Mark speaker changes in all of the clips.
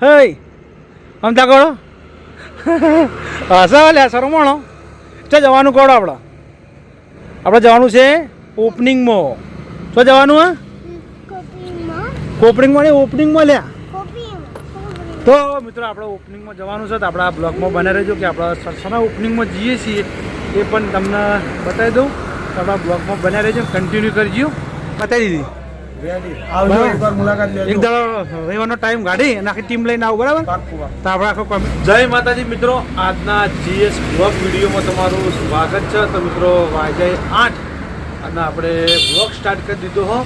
Speaker 1: હે આમ તા કોડો હસા લ્યા શરમાણો ચો જવાનું કોડો આપણે જવાનું છે ઓપનિંગમાં ચો જવાનું હા ઓપનિંગમાં નહીં ઓપનિંગમાં લ્યા તો મિત્રો આપણે ઓપનિંગમાં જવાનું છે તો આપણા બ્લોગમાં બને રહેજો કે આપણા સના ઓપનિંગમાં જઈએ છીએ એ પણ તમને બતાવી દઉં તો આપણા બ્લોગમાં બને રહેજો કન્ટિન્યુ કરજો બતાવી દીધી એક દાડો રવિવારનો ટાઈમ કાઢી અને આખી ટીમ લઈને આવું બરાબર તો આપણે આખો જય માતાજી મિત્રો આજના જીએસ બ્લોગ વિડીયોમાં તમારું સ્વાગત છે તો મિત્રો વાગે 8 અને આપણે બ્લોગ સ્ટાર્ટ કરી દીધો હો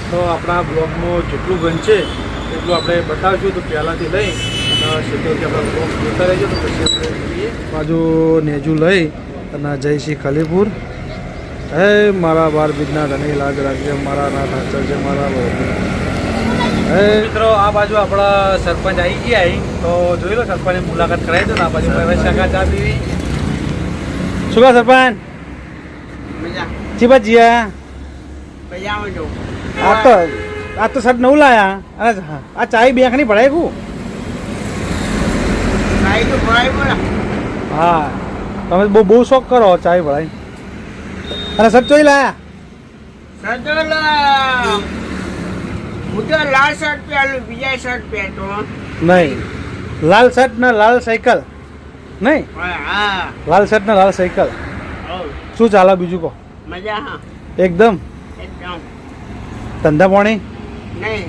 Speaker 1: તો આપણા બ્લોગમાં જેટલું બનશે એટલું આપણે બતાવીશું તો પહેલાંથી લઈ અને સીધોથી આપણા બ્લોગ જોતા રહેજો તો પછી આપણે જોઈએ બાજુ નેજુ લઈ અને જયસિંહ ખલીપુર હે મારા બાર બીજના ધણી લાજ રાખજે મારા નાથ હાચર છે મારા હે મિત્રો આ બાજુ આપણા સરપંચ આવી ગયા તો જોઈ લો સરપંચની મુલાકાત કરાવી દો ને આ બાજુ પ્રવેશ શાખા ચા પીવી શું કહો સરપંચ ચીબા જીયા આ તો શર્ટ નવું લાયા અને આ ચાય બેંકની ભરાય કુ હા તમે બહુ શોખ કરો ચાય ભરાય અને શર્ટ ચોઈ લાયા
Speaker 2: લાલ શર્ટ પહેલું બીજા શર્ટ પહેરતો
Speaker 1: નહીં લાલ શર્ટ ને લાલ સાયકલ નહીં લાલ શર્ટ ને લાલ સાયકલ શું ચાલે બીજું કહો
Speaker 2: મજા હા
Speaker 1: એકદમ
Speaker 2: એકદમ
Speaker 1: ધંધા પાણી
Speaker 2: નહીં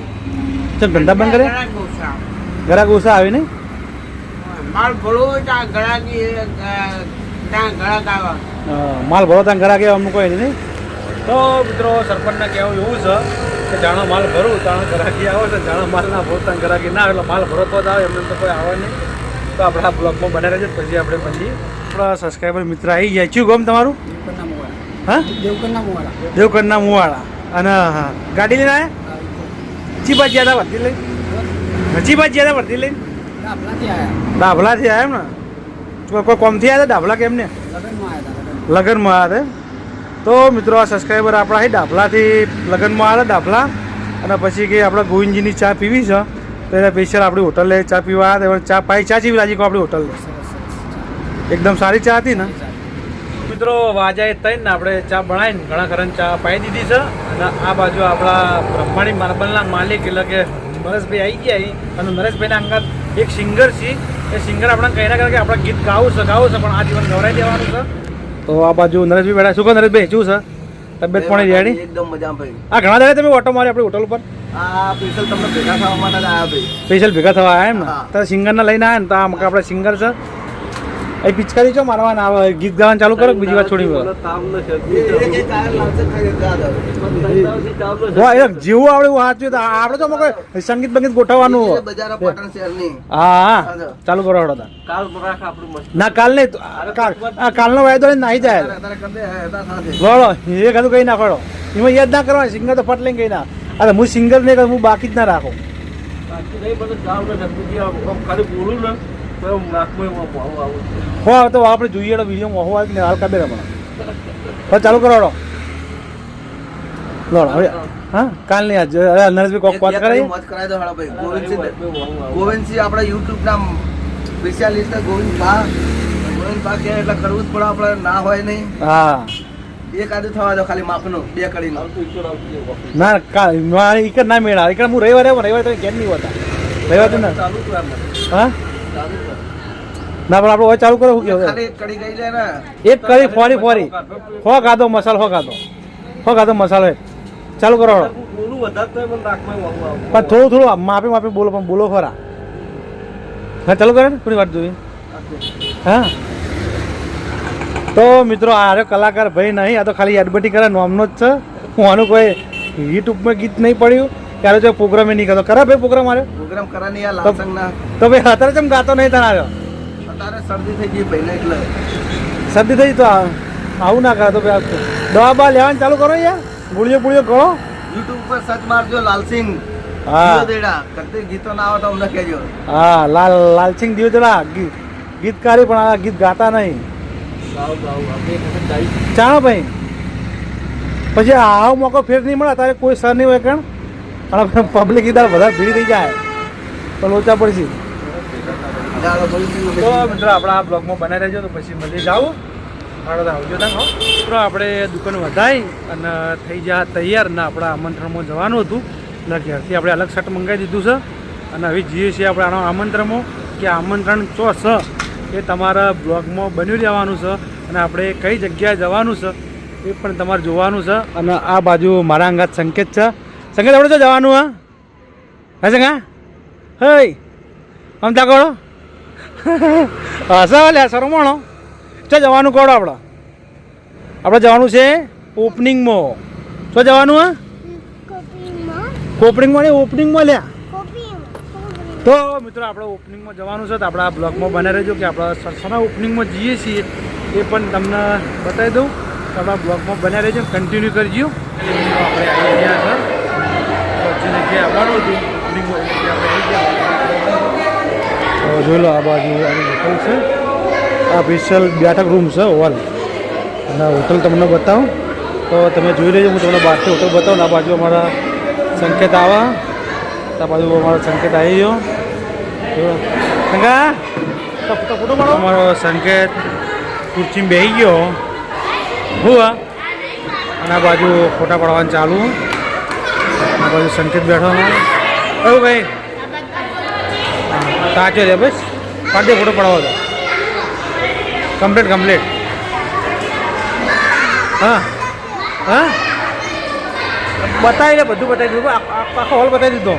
Speaker 1: ચલ ધંધા બંધ કરે ઘરા ગુસ્સા આવે નહીં
Speaker 2: માલ ભરો ત્યાં ગળાકી ત્યાં ગળાક આવે
Speaker 1: માલ ભરો ત્યાં ઘરા કે અમુક કોઈ નહીં તો મિત્રો સરપંચને કહેવું એવું છે કે જાણો માલ ભરું તાણો ઘરાકી આવે છે જાણો માલ ના ભરો ત્યાં ઘરાકી ના એટલે માલ ભરો તો જ આવે એમને તો કોઈ આવે નહીં તો આપણા બ્લોગમાં બને રહેશે પછી આપણે પછી આપણા સબસ્ક્રાઈબર મિત્ર આવી જાય શું ગમ તમારું હા દેવકરના મુવાડા અને હા ગાડી લઈને આવ્યા ચી બાજુ જ્યાદા ભરતી લઈને ચી બાજુ જ્યાદા ભરતી લઈને ડાભલાથી આવ્યા એમ ને કોઈ કોમથી આવ્યા હતા ડાભલા કેમ ને લગ્નમાં આવ્યા તો મિત્રો આ સબસ્ક્રાઈબર આપણા અહીં ડાભલાથી લગ્નમાં આવ્યા ડાભલા અને પછી કે આપણે ગોવિંદજીની ચા પીવી છે તો એને સ્પેશિયલ આપણી હોટલે ચા પીવા આવ્યા ચા પાઈ ચા જેવી લાગી કહો આપણી હોટલ એકદમ સારી ચા હતી ને મિત્રો વાજાએ તઈને ને આપણે ચા બનાવીને ઘણા ખરા ચા પાઈ દીધી છે અને આ બાજુ આપણા બ્રહ્માણી માર્બલના માલિક એટલે કે નરેશભાઈ આવી ગયા અને નરેશભાઈના અંગત એક સિંગર છે એ સિંગર આપણને કહી રહ્યા કે આપણે ગીત ગાવું છે પણ આ જીવન ગવરાઈ દેવાનું છે તો આ બાજુ નરેશભાઈ બેઠા શું કહો નરેશભાઈ શું છે તબિયત પાણી રેડી
Speaker 2: એકદમ મજા ભાઈ
Speaker 1: આ ઘણા દાડે તમે ઓટો મારી આપણી હોટલ ઉપર
Speaker 2: આ સ્પેશિયલ તમને ભેગા થવા માટે આવ્યા ભાઈ
Speaker 1: સ્પેશિયલ ભેગા થવા આવ્યા એમ ને તો સિંગરને લઈને આવ્યા ને તો આમ આપણે સિંગર છે એ પિચકારી છો મારવાના આવે ગીત ગાવાનું ચાલુ કરો બીજી વાત છોડી જેવું આવડે એવું સાચું તો આપણે તો સંગીત બંગીત ગોઠવવાનું હા ચાલુ કરો હડો ના કાલ નહીં કાલનો વાયદો નાહી જાય બોલો એ કદું કઈ ના ખડો એમાં યાદ ના કરવાનું સિંગર તો ફટ લઈને કઈ ના અરે હું સિંગર નહીં કરું હું બાકી જ ના રાખો હો તો આપણે જોઈએ વિડીયો મોહો આવે ને હાલ કાબે રમણ હવે ચાલુ કરો લો હવે હા કાલ નહીં આજ નરેશભાઈ કોક વાત કરાવી
Speaker 2: દો હાલો ભાઈ ગોવિંદસિંહ આપણા યુટ્યુબ ના સ્પેશિયાલિસ્ટ ગોવિંદ ભા કે એટલે કરવું જ પડે આપણે ના હોય નહીં
Speaker 1: હા
Speaker 2: એક આદુ થવા દો ખાલી માપનો બે કડીનો
Speaker 1: ના એક ના મેળા એક હું રવિવારે તમે કેમ નહીં હોતા રવિવાર તો ના હા ના પણ આપણે ચાલુ કરો શું કેવું એક કરી ફોરી હો ગાધો મસાલો હો ગાધો મસાલો ચાલુ કરો પણ થોડું માપે બોલો પણ બોલો ખરા હા ચાલુ કરે ને થોડી વાત જોઈએ હા તો મિત્રો આ કલાકાર ભાઈ નહીં આ તો ખાલી એડવર્ટી કરે નોમનો જ છે હું આનું કોઈ યુટ્યુબમાં ગીત નહીં પડ્યું ત્યારે જો પ્રોગ્રામ નહીં કરતો કરે ભાઈ પ્રોગ્રામ આવ્યો
Speaker 2: પ્રોગ્રામ કરા નહીં આ લાલસંગના
Speaker 1: તો ભાઈ અત્યારે કેમ ગાતો નહીં તને આવ્યો
Speaker 2: અત્યારે શરદી થઈ ગઈ ભાઈને એટલે
Speaker 1: શરદી થઈ તો આવું ના કરે તો ભાઈ દવા બા લેવાનું ચાલુ કરો યાર ગુળીઓ કરો
Speaker 2: યુટ્યુબ પર સર્ચ મારજો લાલસિંગ દિયોદરા કતે ગીતો ના આવે તો અમને કહેજો
Speaker 1: હા લાલસિંગ દિયોદરા ગીતકારી પણ આ ગીત ગાતા નહીં ચાલો ભાઈ પછી આવો મોકો ફેર નહીં મળે તારે કોઈ સર નહીં હોય કારણ અને પબ્લિક ઇધર વધારે ભીડ થઈ જાય તો તો લોચા પડશે.
Speaker 2: ચાલો મળીશું.
Speaker 1: તો મિત્રો આપણા આ બ્લોગમાં બનાવી રહેજો તો પછી મળી જાઓ. આવજો તા મિત્રો આપણે દુકાન વધારી અને થઈ ગયા તૈયાર ને આપણા આમંત્રણમાં જવાનું હતું એટલે ઘેરથી આપણે અલગ શર્ટ મંગાવી દીધું છે અને હવે જઈએ છીએ આપણે આનો આમંત્રણમાં કે આમંત્રણ ચો છે એ તમારા બ્લોગમાં બન્યું રહેવાનું છે અને આપણે કઈ જગ્યાએ જવાનું છે એ પણ તમારે જોવાનું છે. અને આ બાજુ મારા અંગાત સંકેત છે. સંકેત આપણે તો જવાનું હા સંગા હઈ આમ તા કોળો હસા લે શરમાણો ચો જવાનું કોડો આપણે જવાનું છે ઓપનિંગમાં. શું જવાનું હા કોપનિંગમાં નહીં ઓપનિંગમાં લ્યા. તો મિત્રો આપણે ઓપનિંગમાં જવાનું છે તો આપણે આ બ્લોગમાં બનાવી રહેજો કે આપણે સરસના ઓપનિંગમાં જઈએ છીએ એ પણ તમને બતાવી દઉં તો આપણા બ્લોગમાં બનાવી રહેજો કન્ટિન્યુ કરજો. આપણે આવી ગયા છે જગ્યાએ આવવાનું હતું ઓપનિંગમાં એટલે આપણે આવી ગયા. તો જોઈ લો આ બાજુ આવી હોટલ છે. આ સ્પેશિયલ બેઠક રૂમ છે હોલ અને હોટલ તમને બતાવું તો તમે જોઈ લેજો. હું તમને બહારથી હોટલ બતાવું આ બાજુ અમારા સંકેત આવા આ બાજુ અમારો સંકેત આવી ગયો સંગા ફોટો પાડો. અમારો સંકેત ખુરશીમાં બેસી ગયો હું અને આ બાજુ ફોટા પાડવાનું ચાલુ. આ બાજુ સંકેત બેઠો એવું ભાઈ સાચો છે બસ પાડે ફોટો પડાવો તો કમ્પ્લીટ. હા હા બતાવી લે બધું બતાવી દીધું આખો હોલ બતાવી દીધો.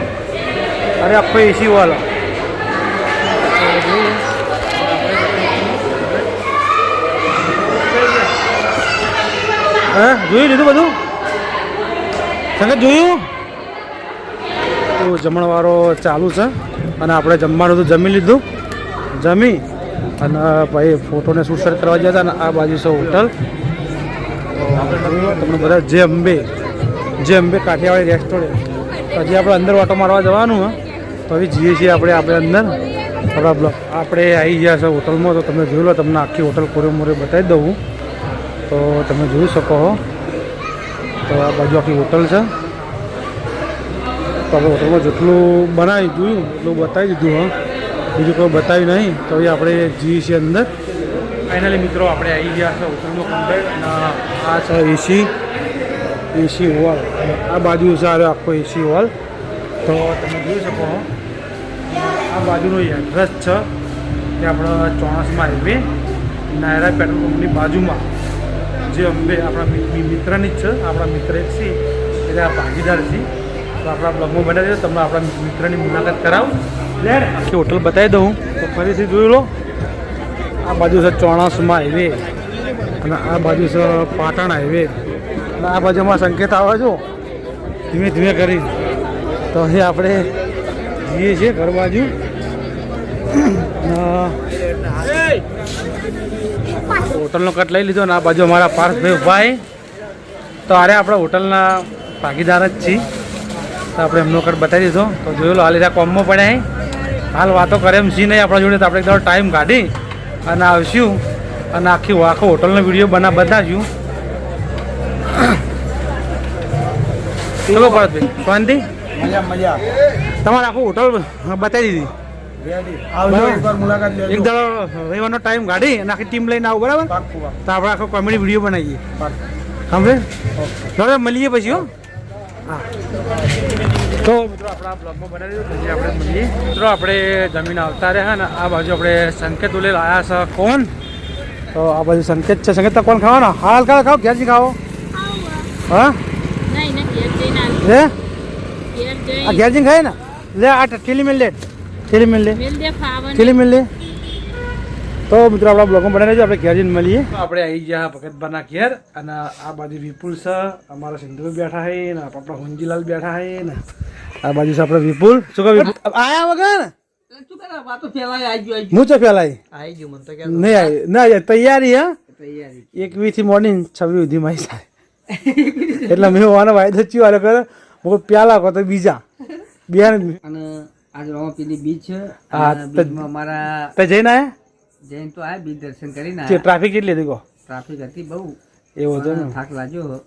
Speaker 1: અરે આખો એસી હોલ હા જોયું લીધું બધું સંગત જોયું. તો જમણવારો ચાલુ છે અને આપણે જમવાનું તો જમી લીધું. જમી અને ભાઈ ફોટોને શૂટ કરવા ગયા હતા અને આ બાજુ છે હોટલ. તમને બધા જે અંબે કાઠિયાવાડી રેસ્ટોરન્ટ. હજી આપણે અંદર ઓટો મારવા જવાનું હે તો હવે જઈએ છીએ આપણે અંદર આપણા બ્લોક આપણે આવી ગયા છે હોટલમાં. તો તમે જોઈ લો તમને આખી હોટલ કોરે મોરે બતાવી દઉં તો તમે જોઈ શકો છો. તો આ બાજુ આખી હોટલ છે. તો આપણે હોટલમાં જેટલું બનાવી જોયું એટલું બતાવી દીધું હા બીજું કોઈ બતાવ્યું નહીં. તો હવે આપણે જઈએ છીએ અંદર. ફાઇનલી મિત્રો આપણે આવી ગયા છે હોટલમાં કમ્પ્લેટ અને આ છે એસી હોલ અને આ બાજુ છે આખો એસી હોલ. તો તમે જોઈ શકો આ બાજુનો એડ્રેસ છે કે આપણા ચોણાસમાં હાઈવે નાયરા પેટ્રોલ પંપની બાજુમાં જે અંબે આપણા મિત્રની જ છે. આપણા મિત્ર એક છે એટલે આ ભાગીદાર છે. તો આપણા બ્લોગમાં બનાવી દો તમને આપણા મિત્રની મુલાકાત કરાવું લે આખી હોટલ બતાવી દઉં. તો ફરીથી જોઈ લો આ બાજુ છે ચોણાસમાં હાઈવે અને આ બાજુ છે પાટણ હાઈવે અને આ બાજુમાં સંકેત આવે છો ધીમે ધીમે કરી. તો અહીં આપણે જઈએ છીએ ઘર બાજુ. હોટલનો કટ લઈ લીધો અને આ બાજુ અમારા પાર્થભાઈ ભાઈ તો અરે આપણે હોટલના ભાગીદાર જ છીએ. તો આપણે એમનો કટ બતાવી દીધો. તો જોયેલો હાલ ત્યાં કોમમાં પડ્યા હાલ વાતો કરે એમ સી નહીં આપણા જોડે. તો આપણે એકદમ ટાઈમ કાઢી અને આવશું અને આખો હોટલનો વિડીયો બતાવ્યું. ચલો ભરતભાઈ શાંતિ
Speaker 2: મજા
Speaker 1: તમારે આખું હોટલ બતાવી દીધી.
Speaker 2: મુલાકાત
Speaker 1: એક દાડો રવિવારનો ટાઈમ કાઢી અને આખી ટીમ લઈને આવું બરાબર. તો આપણે આખો કોમેડી વિડીયો બનાવીએ સાંભળે બરાબર. મળીએ પછી હો. હા તો મિત્રો આપણા બ્લોગમાં બનાવી દીધું પછી આપણે મળીએ. મિત્રો આપણે જમીન આવતા રહ્યા ને આ બાજુ આપણે સંકેત ઉલે આવ્યા છે કોણ. તો આ બાજુ સંકેત છે. સંકેત કોણ ખાવાનો હાલ ખાઓ ઘેરજી ખાઓ હા લે આ ઘેરજી ખાય ને લે આ ઠેલી મેલ લે તો મિત્રો આપણા બ્લોગમાં બનાવી આપણે ઘેર જઈને મળીએ. આપણે આવી ગયા ભગતબાના ઘેર અને આ બાજુ વિપુલ છે અમારા સિંધુ બેઠા છે ને આપણા હુંજીલાલ બેઠા છે ને આ બાજુ છે આપણે વિપુલ. શું કહે વિપુલ આયા વગર હું ચો ફેલાઈ નહીં આવી ના તૈયારી હા 21 થી મોર્નિંગ 26 સુધીમાં આવી જાય એટલે મેં હોવાનો વાયદો ચીયો આલો કરે હું પ્યાલા કહો તો બીજા બે
Speaker 2: અને આજ રોમાપીની બીચ છે બીચમાં અમારા
Speaker 1: તે જઈને આયા
Speaker 2: જૈન તો આ બીચ દર્શન કરીને
Speaker 1: ટ્રાફિક કેટલી હતી કહો.
Speaker 2: ટ્રાફિક હતી બહુ
Speaker 1: એવું હતું ને
Speaker 2: થાક લાગ્યો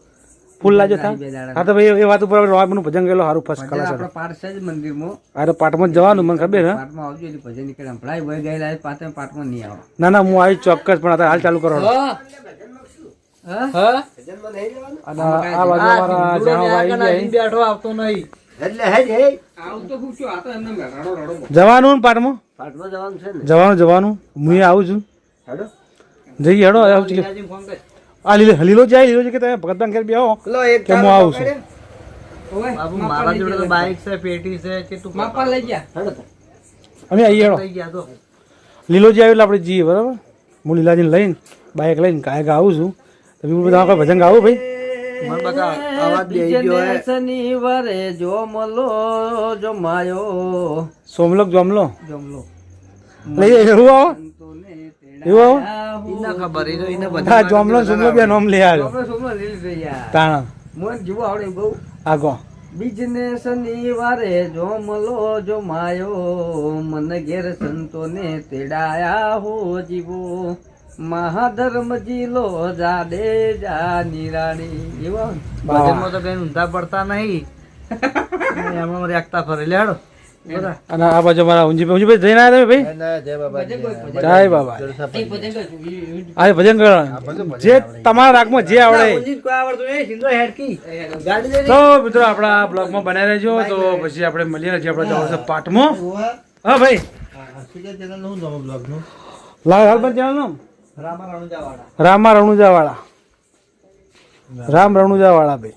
Speaker 1: ફૂલ લાજો થા હા તો ભાઈ એ વાત ઉપર રોમાપીનું ભજન ગયેલો સારું ફર્સ્ટ
Speaker 2: ભજન
Speaker 1: ક્લાસ
Speaker 2: આપણા પાઠ છે જ મંદિરમાં
Speaker 1: આ તો પાઠમાં જ જવાનું મને ખબર હે
Speaker 2: પાઠમાં આવજો એટલે ભજન નીકળે ભલાઈ વહી ગયેલા છે, પાછા પાઠમાં નહીં આવે.
Speaker 1: ના ના હું આવી ચોક્કસ પણ અત્યારે હાલ ચાલુ કરો અને આ બાજુ અમારા જાણોભાઈ
Speaker 3: બેઠો આવતો નહીં.
Speaker 1: જવાનું ને પાઠમાં
Speaker 2: પાઠમાં જવાનું છે ને.
Speaker 1: જવાનું હું આવું છું
Speaker 2: હેડો.
Speaker 1: જઈએ હેડો આવું છું કે આ લીલો છે કે તમે ભગતભાઈ ઘેર બેહો
Speaker 2: લો એક
Speaker 1: કે હું આવું છું
Speaker 3: બાબુ મારા જોડે તો બાઈક છે, પેટી છે કે તું માપા લઈ ગયા.
Speaker 2: હેડો તો.
Speaker 1: અમે આવીએ હેડો
Speaker 3: લઈ ગયા તો
Speaker 1: લીલોજી આવ્યું એટલે આપણે જઈએ બરાબર. હું લીલાજીને લઈને બાઇક લઈને કાંઈક આવું છું તમે બધા કોઈ ભજન ગાવું ભાઈ
Speaker 3: મને બકા
Speaker 2: આવાજ બેહી ગયો હે.
Speaker 3: શનિવારે જો મલો જો માયો
Speaker 1: સોમલોક જોમલો
Speaker 3: જમલો
Speaker 1: લઈ એવું આવો એવું આવો
Speaker 3: ઇના ખબર એ તો ઇને
Speaker 1: હા જોમલો સોમલો બે નોમ લઈ આવ્યો
Speaker 2: છોકરો છોકરો લીલી થઈ ગયા.
Speaker 1: તાણા
Speaker 2: મોન જીવો આવડે બહુ.
Speaker 1: આગો
Speaker 3: બીજને શનિવારે જો મલો જો માયો મન ઘેર સંતોને તેડાયા હો જીવો મહાધર્મ જીલો જાડે જા નિરાણી એવો ભજનમાં તો કઈ ઊંધા પડતા નહીં એમાં રેખતા ફરે લેડો
Speaker 1: અને આ બાજુ મારા ઊંજીભાઈ જઈને આવ્યા તમે ભાઈ જય બાબા આ ભજન કરો જે તમારા રાગમાં જે આવડે તો મિત્રો આપણા બ્લોગમાં બનાવી રહેજો તો પછી આપણે મળીએ છીએ આપણે જવાનું છે પાઠમાં હા ભાઈ લાલ પણ ચેનલ નું રામા રણુજા વાળા રામ રણુજા વાળા ભાઈ.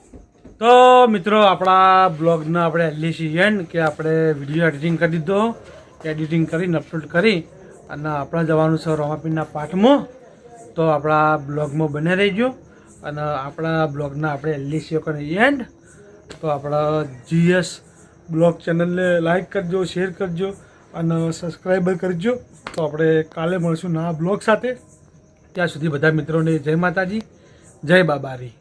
Speaker 1: તો મિત્રો આપણા બ્લોગના આપણે એલિસી એન્ડ કે આપણે વિડીયો એડિટિંગ કરી દીધો, એડિટિંગ કરીને અપલોડ કરી અને આપણે જવાનું છે રોમાપીરના પાઠમાં. તો આપણા બ્લોગમાં બને રહેજો અને આપણા બ્લોગના આપણે એલિસી એન્ડ. તો આપણા GS બ્લોગ ચેનલને લાઈક કરજો, શેર કરજો અને સબસ્ક્રાઈબર કરજો. તો આપણે કાલે મળશું નવા બ્લોગ સાથે. ત્યાં સુધી બધા મિત્રોને જય માતાજી, જય બાબારી.